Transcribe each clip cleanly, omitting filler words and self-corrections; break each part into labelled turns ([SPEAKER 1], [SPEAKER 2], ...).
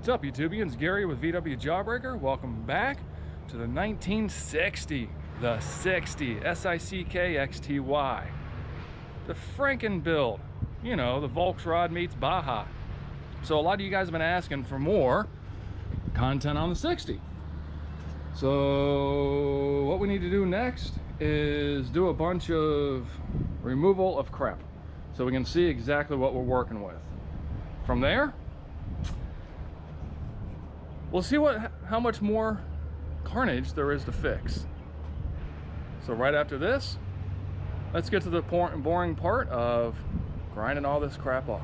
[SPEAKER 1] What's up, YouTubians? Gary with VW Jawbreaker. Welcome back to the 1960, the 60, SICKXTY. The Franken build, you know, the Volksrod meets Baja. So a lot of you guys have been asking for more content on the 60. So what we need to do next is do a bunch of removal of crap so we can see exactly what we're working with. From there, we'll see how much more carnage there is to fix. So right after this, let's get to the boring part of grinding all this crap off.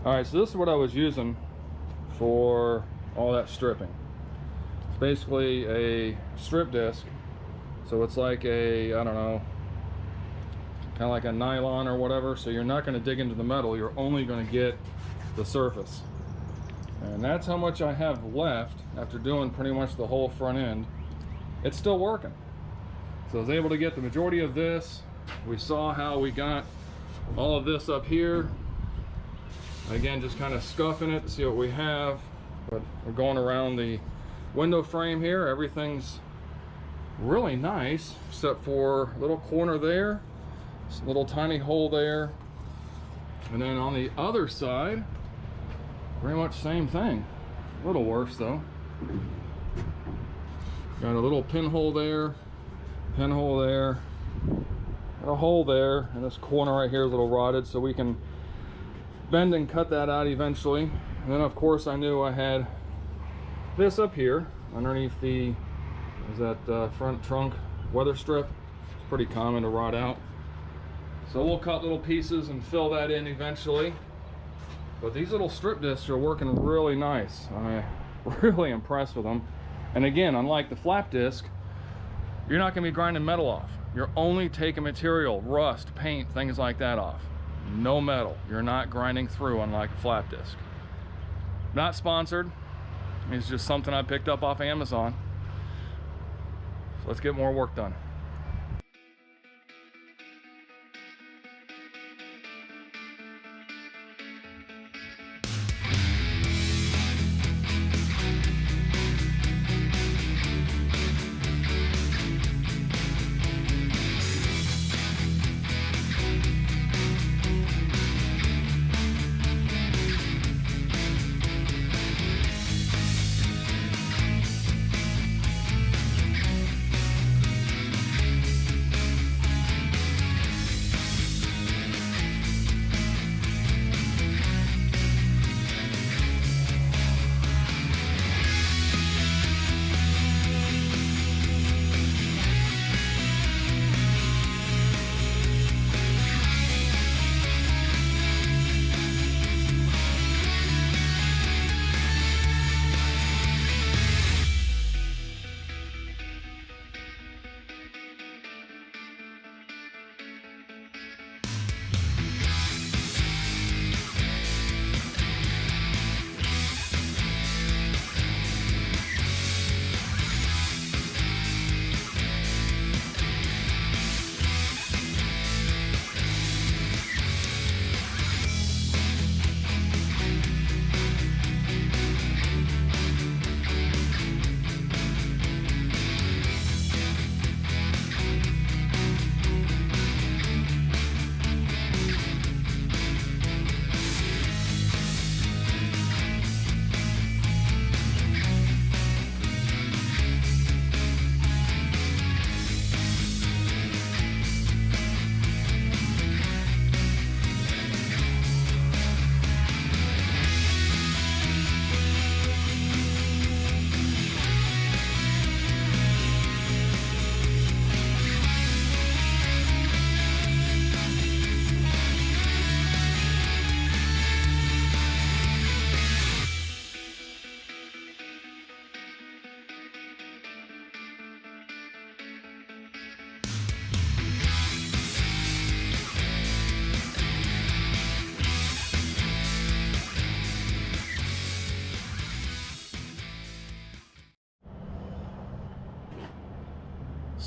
[SPEAKER 1] Alright, so this is what I was using for all that stripping. It's basically a strip disc. So it's like a, I don't know, kind of like a nylon or whatever. So you're not going to dig into the metal, you're only going to get the surface. And that's how much I have left after doing pretty much the whole front end. It's still working. So I was able to get the majority of this. We saw how we got all of this up here. Again, just kind of scuffing it to see what we have, but we're going around the window frame here. Everything's really nice except for a little corner there, this little tiny hole there, and then on the other side pretty much same thing, a little worse though. Got a little pinhole there, pinhole there, and a hole there, and this corner right here is a little rotted, so we can bend and cut that out eventually. And then of course I knew I had this up here underneath the, is that front trunk weather strip. It's pretty common to rot out, so we'll cut little pieces and fill that in eventually. But these little strip discs are working really nice. I'm really impressed with them. And again, unlike the flap disc, you're not going to be grinding metal off. You're only taking material, rust, paint, things like that off. No metal. You're not grinding through, unlike a flap disc. Not sponsored. It's just something I picked up off Amazon. So let's get more work done.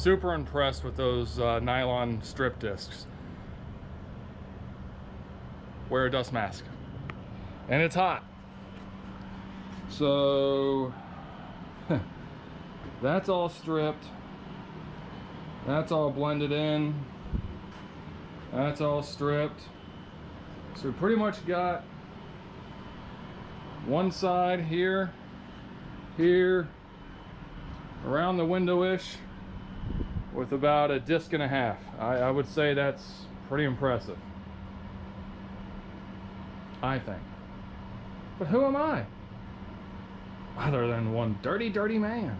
[SPEAKER 1] super impressed with those nylon strip discs. Wear a dust mask. And it's hot. So that's all stripped. That's all blended in. That's all stripped. So we pretty much got one side here, here, around the window-ish, with about a disc and a half. I would say that's pretty impressive, I think. But who am I? Other than one dirty, dirty man.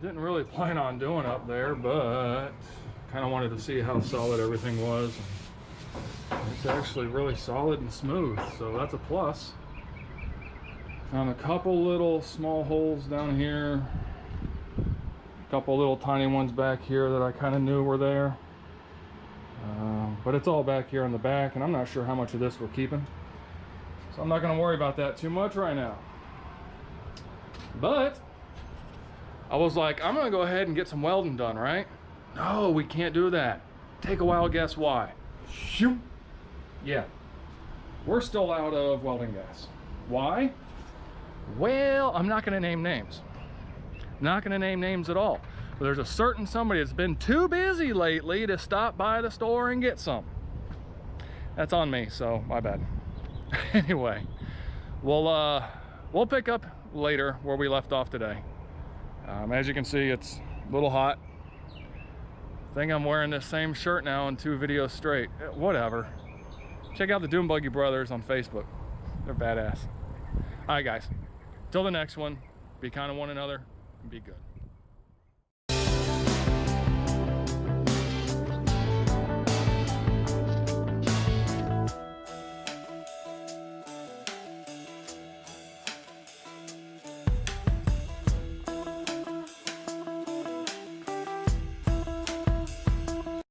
[SPEAKER 1] Didn't really plan on doing up there, but kind of wanted to see how solid everything was. It's actually really solid and smooth, so that's a plus. Found a couple little small holes down here, a couple little tiny ones back here that I kind of knew were there, but it's all back here on the back, and I'm not sure how much of this we're keeping, so I'm not going to worry about that too much right now. But I was like, I'm gonna go ahead and get some welding done, right? No, we can't do that. Take a wild guess why. Shoot. Yeah, we're still out of welding gas. Why? Well, I'm not gonna name names. Not gonna name names at all. But there's a certain somebody that's been too busy lately to stop by the store and get some. That's on me, so my bad. Anyway, we'll pick up later where we left off today. As you can see, it's a little hot. I think I'm wearing this same shirt now in 2 videos straight. Whatever. Check out the Doom Buggy Brothers on Facebook. They're badass. All right, guys. Till the next one, be kind to one another and be good.